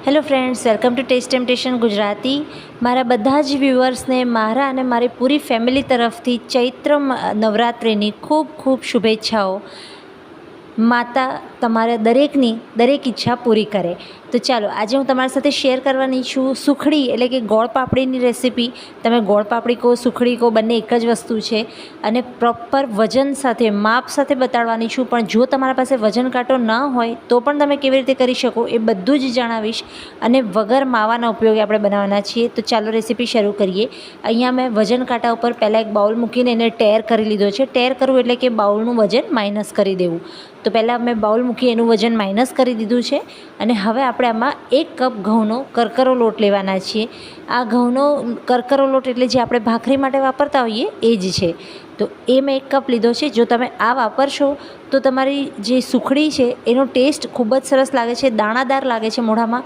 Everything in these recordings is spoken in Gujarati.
Hello friends, welcome to test temptation Gujarati. મારા બધા જ વ્યૂઅર્સને મારા અને મારી પૂરી ફેમિલી તરફથી ચૈત્ર નવરાત્રિની ખૂબ ખૂબ શુભેચ્છાઓ. માતા તમારા દરેક ઈચ્છા પૂરી કરે. તો ચાલો, આજે હું તમારી સાથે શેર કરવાની છું સુખડી એટલે કે ગોળ પાપડીની રેસીપી. તમે ગોળ પાપડી કહો, સુખડી કહો, બંને એક જ વસ્તુ છે અને પ્રોપર વજન સાથે, માપ સાથે બતાડવાની છું. પણ જો તમારા પાસે વજન કાંટો ન હોય તો પણ તમે કેવી રીતે કરી શકો એ બધું જ જણાવીશ. અને વગર માવાના ઉપયોગે આપણે બનાવવાના છીએ. તો ચાલો રેસીપી શરૂ કરીએ. અહીંયા મેં વજન કાંટા ઉપર પહેલાં એક બાઉલ મૂકીને એને ટેર કરી લીધો છે. ટેર કરવું એટલે કે બાઉલનું વજન માઇનસ કરી દેવું. તો પહેલાં મેં બાઉલ મૂકી એનું વજન માઇનસ કરી દીધું છે. અને હવે આપણે આમાં 1 કપ ઘઉંનો કરકરો લોટ લેવાના છીએ. આ ઘઉંનો કરકરો લોટ એટલે જે આપણે ભાખરી માટે વાપરતા હોઈએ એ જ છે. તો એ મેં 1 કપ લીધો છે. જો તમે આ વાપરશો તો તમારી જે સુખડી છે એનો ટેસ્ટ ખૂબ જ સરસ લાગે છે, દાણાદાર લાગે છે મોઢામાં.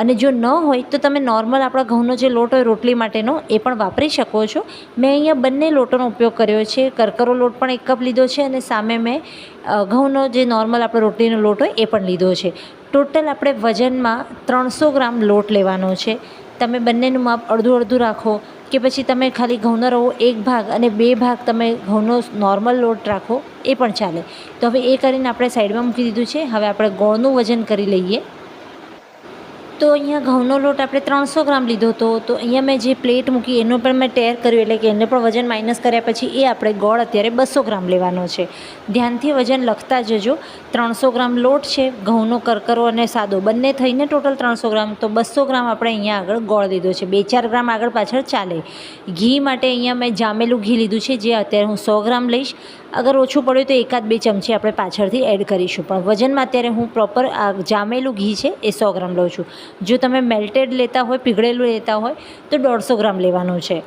અને જો ન હોય તો તમે નોર્મલ આપણા ઘઉંનો જે લોટ હોય રોટલી માટેનો એ પણ વાપરી શકો છો. મેં અહીંયા બંને લોટોનો ઉપયોગ કર્યો છે. કરકરો લોટ પણ 1 કપ લીધો છે અને સામે મેં ઘઉંનો જે નોર્મલ આપણો રોટલીનો લોટ હોય એ પણ લીધો છે. ટોટલ આપણે વજનમાં 300 ગ્રામ લોટ લેવાનો છે. તમે બંનેનું માપ અડધું અડધું રાખો કે પછી તમે ખાલી ઘઉંનો રવો 1 ભાગ અને 2 ભાગ તમે ઘઉંનો નોર્મલ લોટ રાખો એ પણ ચાલે. તો હવે એ કરીને આપણે સાઈડમાં મૂકી દીધું છે. હવે આપણે ગોળનું વજન કરી લઈએ. તો અહીંયા ઘઉંનો લોટ આપણે 300 ગ્રામ લીધો હતો. તો અહીંયા મેં જે પ્લેટ મૂકી એનો પણ મેં ટેર કર્યું એટલે કે એને પણ વજન માઇનસ કર્યા પછી એ આપણે ગોળ અત્યારે 200 ગ્રામ લેવાનો છે. ધ્યાનથી વજન લખતા જજો. 300 ગ્રામ લોટ છે, ઘઉંનો કરકરો અને સાદો બંને થઈને ટોટલ 300 ગ્રામ. તો 200 ગ્રામ આપણે અહીંયા આગળ ગોળ લીધો છે. 2-4 ગ્રામ આગળ પાછળ ચાલે. ઘી માટે અહીંયા મેં જામેલું ઘી લીધું છે, જે અત્યારે હું 100 ગ્રામ લઈશ. અગર ઓછું પડ્યું તો 1-2 ચમચી આપણે પાછળથી એડ કરીશું. પણ વજનમાં અત્યારે હું પ્રોપર આ જામેલું ઘી છે એ 100 ગ્રામ લઉં છું. જો તમે મેલ્ટેડ લેતા હોય, પીગળેલું લેતા હોય તો 150 ગ્રામ લેવાનું છે.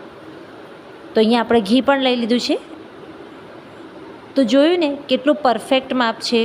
તો અહીંયા આપણે ઘી પણ લઈ લીધું છે. તો જોયું ને કેટલું પરફેક્ટ માપ છે.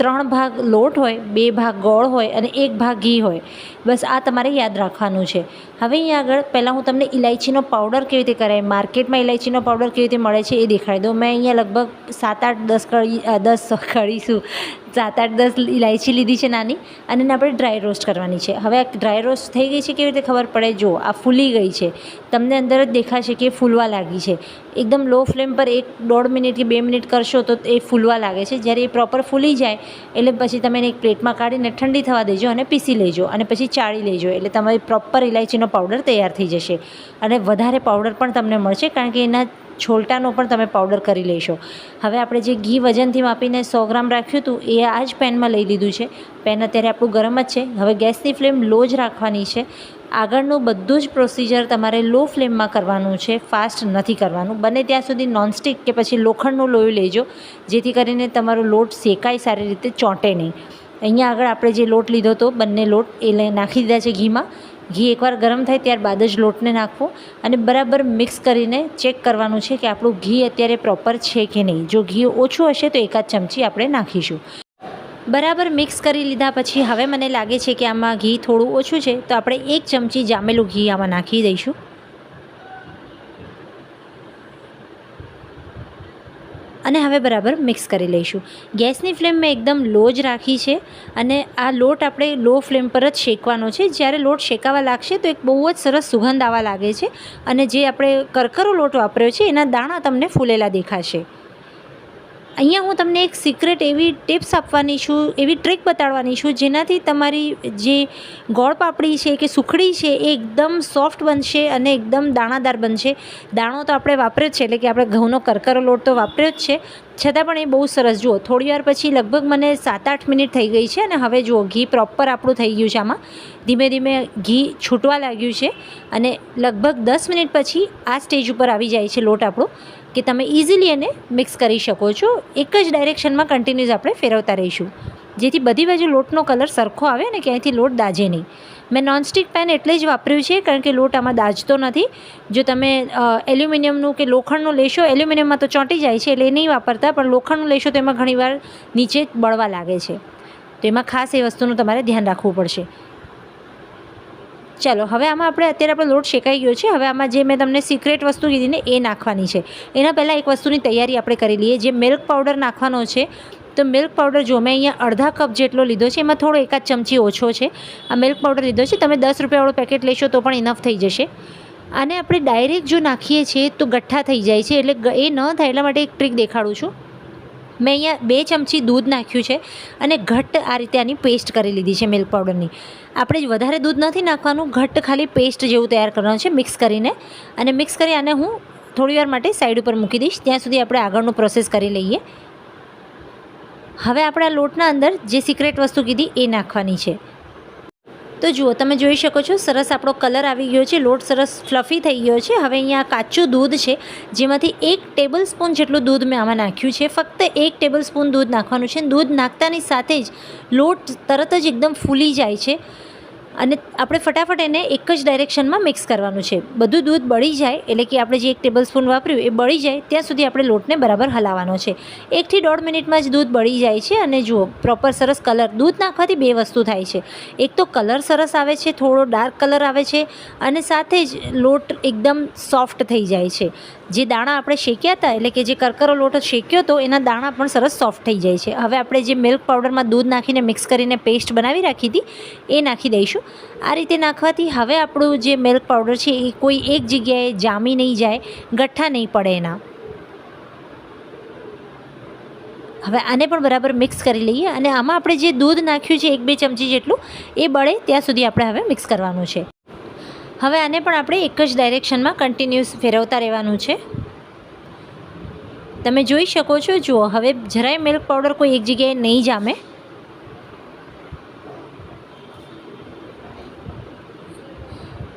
3 ભાગ લોટ હોય, 2 ભાગ ગોળ હોય અને 1 ભાગ ઘી હોય. બસ આ તમારે યાદ રાખવાનું છે. હવે અહીંયા આગળ પહેલાં હું તમને ઇલાયચીનો પાવડર કેવી રીતે કરાય, માર્કેટમાં ઇલાયચીનો પાવડર કેવી રીતે મળે છે એ દેખાડી દઉં. મેં અહીંયા લગભગ 7-8-10 ઇલાયચી લીધી છે નાની, અને એને આપણે ડ્રાય રોસ્ટ કરવાની છે. હવે આ ડ્રાય રોસ્ટ થઈ ગઈ છે, કેવી રીતે ખબર પડે? જો આ ફૂલી ગઈ છે, તમને અંદર જ દેખાશે કે ફૂલવા લાગી છે. એકદમ લો ફ્લેમ પર 1-1.5 મિનિટ કે 2 મિનિટ કરશો તો એ ફૂલવા લાગે છે. જ્યારે એ પ્રોપર ફૂલી જાય એટલે પછી તમે એને એક પ્લેટમાં કાઢીને ઠંડી થવા દેજો અને પીસી લેજો અને પછી ચાળી લેજો. એટલે તમારી પ્રોપર ઇલાયચીનો પાવડર તૈયાર થઈ જશે. અને વધારે પાવડર પણ તમને મળશે કારણ કે એના છોલટાનો પણ તમે પાવડર કરી લેશો. હવે આપણે જે ઘી વજનથી માપીને 100 ગ્રામ રાખ્યું હતું એ આ જ પેનમાં લઈ લીધું છે. પેન અત્યારે આપણું ગરમ જ છે. હવે ગેસની ફ્લેમ લો જ રાખવાની છે. આગળનું બધું જ પ્રોસિજર તમારે લો ફ્લેમમાં કરવાનું છે, ફાસ્ટ નથી કરવાનું. બને ત્યાં સુધી નોનસ્ટિક કે પછી લોખંડનું લોહી લેજો, જેથી કરીને તમારો લોટ શેકાય સારી રીતે, ચોંટે નહીં. અહીંયા આગળ આપણે જે લોટ લીધો હતો, બંને લોટ એ નાખી દીધા છે ઘીમાં. ઘી એકવાર ગરમ થાય ત્યારબાદ જ લોટને નાખવો અને બરાબર મિક્સ કરીને ચેક કરવાનું છે કે આપણું ઘી અત્યારે પ્રોપર છે કે નહીં. જો ઘી ઓછું હશે તો 1 ચમચી આપણે નાખીશું. બરાબર મિક્સ કરી લીધા પછી હવે મને લાગે છે કે આમાં ઘી થોડું ઓછું છે, તો આપણે 1 ચમચી જામેલું ઘી આમાં નાખી દઈશું. અને હવે બરાબર મિક્સ કરી લઈશું. ગેસની ફ્લેમ મેં એકદમ લો જ રાખી છે અને આ લોટ આપણે લો ફ્લેમ પર જ શેકવાનો છે. જ્યારે લોટ શેકાવા લાગશે તો એક બહુ જ સરસ સુગંધ આવવા લાગે છે અને જે આપણે કરકરો લોટ વાપર્યો છે એના દાણા તમને ફૂલેલા દેખાશે. અહીંયા હું તમને એક સિક્રેટ એવી ટિપ્સ આપવાની છું, એવી ટ્રીક બતાડવાની છું, જેનાથી તમારી જે ગોળ પાપડી છે કે સુખડી છે એ એકદમ સોફ્ટ બનશે અને એકદમ દાણાદાર બનશે. દાણો તો આપણે વાપર્યો જ છે, એટલે કે આપણે ઘઉંનો કરકરો લોટ તો વાપર્યો જ છે, છતાં પણ એ બહુ સરસ. જુઓ, થોડી વાર પછી લગભગ મને 7-8 મિનિટ થઈ ગઈ છે અને હવે જુઓ ઘી પ્રોપર આપણું થઈ ગયું છે. આમાં ધીમે ધીમે ઘી છૂટવા લાગ્યું છે અને લગભગ 10 મિનિટ પછી આ સ્ટેજ ઉપર આવી જાય છે લોટ આપણો, કે તમે ઇઝીલી એને મિક્સ કરી શકો છો. એક જ ડાયરેક્શનમાં કન્ટિન્યુઅસ આપણે ફેરવતા રહીશું, જેથી બધી બાજુ લોટનો કલર સરખો આવે અને ક્યાંયથી લોટ દાજે નહીં. મેં નોનસ્ટિક પેન એટલે જ વાપર્યું છે કારણ કે લોટ આમાં દાજતો નથી. જો તમે એલ્યુમિનિયમનું કે લોખંડનું લેશો, એલ્યુમિનિયમમાં તો ચોંટી જાય છે એટલે એ નહીં વાપરતા, પણ લોખંડનું લેશો તો એમાં ઘણીવાર નીચે બળવા લાગે છે. તો એમાં ખાસ એ વસ્તુનું તમારે ધ્યાન રાખવું પડશે. ચાલો, હવે આમાં અત્યારે આપણો લોટ શેકાઈ ગયો છે. હવે આમાં જે મેં તમને સિક્રેટ વસ્તુ કીધી ને એ નાખવાની છે. એના પહેલાં એક વસ્તુની તૈયારી આપણે કરી લઈએ. જે મિલ્ક પાવડર નાખવાનો છે તો મિલ્ક પાવડર જો મેં અહીંયા અડધા કપ જેટલો લીધો છે, એમાં થોડો એકાદ ચમચી ઓછો છે આ મિલ્ક પાવડર લીધો છે. તમે 10 રૂપિયાવાળું પેકેટ લેશો તો પણ ઇનફ થઈ જશે. આને આપણે ડાયરેક્ટ જો નાખીએ છીએ તો ગઠ્ઠા થઈ જાય છે, એટલે એ ન થાય એટલા માટે એક ટ્રીક દેખાડું છું. મેં અહીંયા 2 ચમચી દૂધ નાખ્યું છે અને ઘટ્ટ આ રીતે આની પેસ્ટ કરી લીધી છે મિલ્ક પાવડરની. આપણે વધારે દૂધ નથી નાખવાનું, ઘટ્ટ ખાલી પેસ્ટ જેવું તૈયાર કરવાનું છે મિક્સ કરીને. અને મિક્સ કરી આને હું થોડી વાર માટે સાઈડ ઉપર મૂકી દઈશ, ત્યાં સુધી આપણે આગળનું પ્રોસેસ કરી લઈએ. હવે આપણે આ લોટના અંદર જે સિક્રેટ વસ્તુ કીધી એ નાખવાની છે. તો જુઓ, તમે જોઈ શકો છો સરસ આપણો કલર આવી ગયો છે, લોટ સરસ ફ્લફી થઈ ગયો છે. હવે અહીંયા કાચું દૂધ છે, જેમાંથી 1 ટેબલ સ્પૂન જેટલું દૂધ મેં આમાં નાખ્યું છે. ફક્ત 1 ટેબલ સ્પૂન દૂધ નાખવાનું છે. દૂધ નાખતાની સાથે જ લોટ તરત જ એકદમ ફૂલી જાય છે અને આપણે ફટાફટ એને એક જ ડાયરેક્શનમાં મિક્સ કરવાનું છે. બધું દૂધ બળી જાય, એટલે કે આપણે જે 1 ટેબલ સ્પૂન વાપર્યું એ બળી જાય ત્યાં સુધી આપણે લોટને બરાબર હલાવવાનો છે. 1 થી 1.5 મિનિટમાં જ દૂધ બળી જાય છે. અને જુઓ, પ્રોપર સરસ કલર. દૂધ નાખવાથી 2 વસ્તુ થાય છે. એક તો કલર સરસ આવે છે, થોડો ડાર્ક કલર આવે છે, અને સાથે જ લોટ એકદમ સોફ્ટ થઈ જાય છે. જે દાણા આપણે શેક્યા હતા, એટલે કે જે કરકરો લોટ શેક્યો હતો, એના દાણા પણ સરસ સોફ્ટ થઈ જાય છે. હવે આપણે જે મિલ્ક પાવડરમાં દૂધ નાખીને મિક્સ કરીને પેસ્ટ બનાવી રાખી હતી એ નાખી દઈશું. આ રીતે નાખવાથી હવે આપણું જે મિલ્ક પાવડર છે એ કોઈ એક જગ્યાએ જામી નહીં જાય, ગઠ્ઠા નહીં પડે એના. હવે આને પણ બરાબર મિક્સ કરી લઈએ અને આમાં આપણે જે દૂધ નાખ્યું છે 1-2 ચમચી જેટલું, એ બળે ત્યાં સુધી આપણે હવે મિક્સ કરવાનું છે. હવે આને પણ આપણે એક જ ડાયરેક્શનમાં કન્ટિન્યુઅસ ફેરવતા રહેવાનું છે. તમે જોઈ શકો છો, જુઓ હવે જરાય મિલ્ક પાવડર કોઈ એક જગ્યાએ નહીં જામે.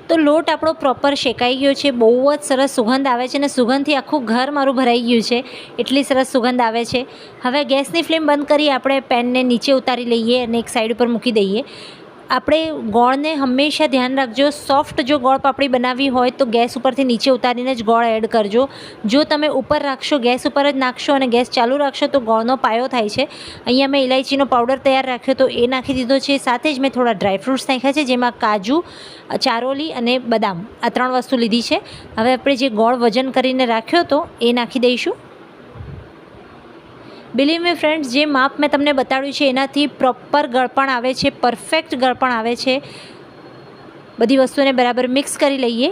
તો લોટ આપણો પ્રોપર શેકાઈ ગયો છે. બહુ જ સરસ સુગંધ આવે છે અને સુગંધથી આખું ઘર મારું ભરાઈ ગયું છે, એટલી સરસ સુગંધ આવે છે. હવે ગેસની ફ્લેમ બંધ કરી આપણે પેનને નીચે ઉતારી લઈએ અને એક સાઈડ ઉપર મૂકી દઈએ. આપણે ગોળને હંમેશા ધ્યાન રાખજો, સોફ્ટ જો ગોળ પાપડી બનાવવી હોય તો ગેસ ઉપરથી નીચે ઉતારીને જ ગોળ એડ કરજો. જો તમે ઉપર રાખશો, ગેસ ઉપર જ નાખશો અને ગેસ ચાલુ રાખશો તો ગોળનો પાયો થાય છે. અહીંયા મેં ઇલાયચીનો પાવડર તૈયાર રાખ્યો તો એ નાખી દીધો છે. સાથે જ મેં થોડા ડ્રાયફ્રૂટ્સ નાખ્યા છે, જેમાં કાજુ, ચારોલી અને બદામ, આ 3 વસ્તુ લીધી છે. હવે આપણે જે ગોળ વજન કરીને રાખ્યો હતો એ નાખી દઈશું. બિલીવ મી ફ્રેન્ડ્સ, જે માપ મેં તમને બતાડ્યું છે એનાથી પ્રોપર ગળપણ આવે છે, પરફેક્ટ ગળપણ આવે છે. બધી વસ્તુને બરાબર મિક્સ કરી લઈએ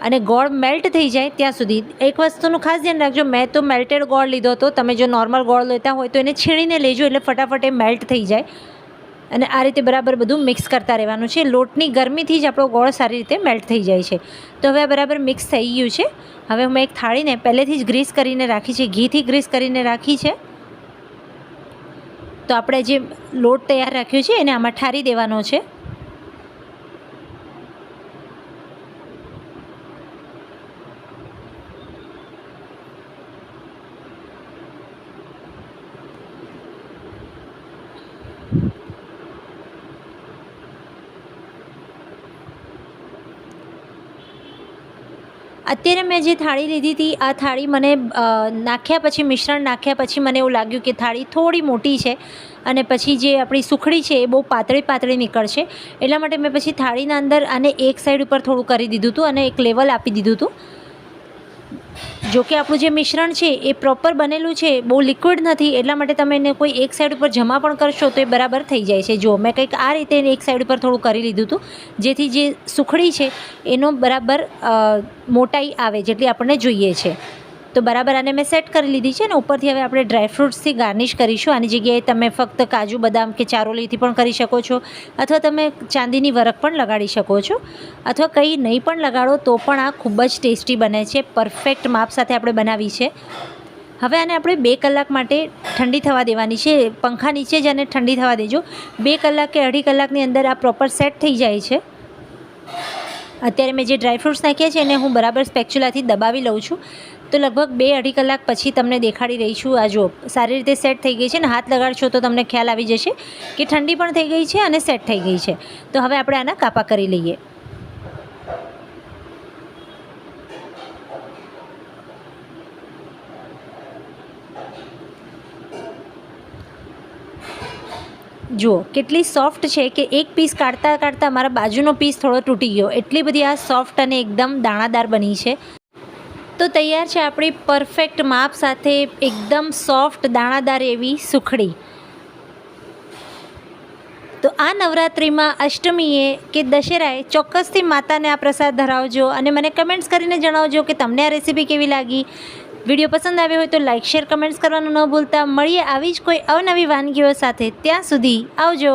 અને ગોળ મેલ્ટ થઈ જાય ત્યાં સુધી. એક વસ્તુનું ખાસ ધ્યાન રાખજો, મેં તો મેલ્ટેડ ગોળ લીધો હતો. તમે જો નોર્મલ ગોળ લેતા હોય તો એને છીણીને લેજો, એટલે ફટાફટ એ મેલ્ટ થઈ જાય. અને આ રીતે બરાબર બધું મિક્સ કરતા રહેવાનું છે. લોટની ગરમીથી જ આપણો ગોળ સારી રીતે મેલ્ટ થઈ જાય છે. તો હવે આ બરાબર મિક્સ થઈ ગયું છે. હવે મેં એક થાળીને પહેલેથી જ ગ્રીસ કરીને રાખી છે, ઘીથી ગ્રીસ કરીને રાખી છે. તો આપણે જે લોટ તૈયાર રાખ્યો છે એને આમાં ઠારી દેવાનો છે. અત્યારે મેં જે થાળી લીધી હતી, આ થાળી મને નાખ્યા પછી, મિશ્રણ નાખ્યા પછી મને એવું લાગ્યું કે થાળી થોડી મોટી છે અને પછી જે આપણી સુખડી છે એ બહુ પાતળી નીકળશે. એટલા માટે મેં પછી થાળીના અંદર આને એક સાઈડ ઉપર થોડું કરી દીધું હતું અને એક લેવલ આપી દીધું હતું. જો કે આપણું જે મિશ્રણ છે એ પ્રોપર બનેલું છે, બહુ લિક્વિડ નથી, એટલા માટે તમે એને કોઈ એક સાઈડ ઉપર જમા પણ કરશો તો એ બરાબર થઈ જાય છે. જો મેં કંઈક આ રીતે એક સાઈડ ઉપર થોડું કરી લીધું હતું, જેથી જે સુખડી છે એનો બરાબર મોટાઈ આવે જેટલી આપણને જોઈએ છે. તો બરાબર આને મેં સેટ કરી લીધી છે. અને ઉપરથી હવે આપણે ડ્રાયફ્રૂટ્સથી ગાર્નિશ કરીશું. આની જગ્યાએ તમે ફક્ત કાજુ, બદામ કે ચારોલીથી પણ કરી શકો છો, અથવા તમે ચાંદીની વરખ પણ લગાડી શકો છો, અથવા કંઈ નહીં પણ લગાડો તો પણ આ ખૂબ જ ટેસ્ટી બને છે. પરફેક્ટ માપ સાથે આપણે બનાવી છે. હવે આને આપણે 2 કલાક માટે ઠંડી થવા દેવાની છે. પંખા નીચે જ આને ઠંડી થવા દેજો. 2 કલાક કે 2.5 કલાકની અંદર આ પ્રોપર સેટ થઈ જાય છે. અત્યારે મેં જે ડ્રાયફ્રૂટ્સ નાખ્યા છે એને હું બરાબર સ્પેક્ચ્યુલાથી દબાવી લઉં છું. તો લગભગ 2-2.5 કલાક પછી તમને દેખાડી રહી છું. આ જો સારી રીતે સેટ થઈ ગઈ છે ને, હાથ લગાડશો તો તમને ખ્યાલ આવી જશે કે ઠંડી પણ થઈ ગઈ છે અને સેટ થઈ ગઈ છે. તો હવે આપણે આના કાપા કરી લઈએ. જુઓ કેટલી સોફ્ટ છે કે એક પીસ કાઢતા મારા બાજુનો પીસ થોડો તૂટી ગયો. એટલી બધી આ સોફ્ટ અને એકદમ દાણાદાર બની છે. તો તૈયાર છે આપણી પરફેક્ટ માપ સાથે એકદમ સોફ્ટ દાણાદાર એવી સુખડી. તો આ નવરાત્રિમાં અષ્ટમીએ કે દશેરાએ ચોક્કસથી માતાને આ પ્રસાદ ધરાવજો અને મને કમેન્ટ્સ કરીને જણાવજો કે તમને આ રેસીપી કેવી લાગી. વિડીયો પસંદ આવ્યો હોય તો લાઇક શેર કમેન્ટ્સ કરવાનું ન ભૂલતા. મળીએ આવી જ કોઈ અવનવી વાનગીઓ સાથે. ત્યાં સુધી આવજો.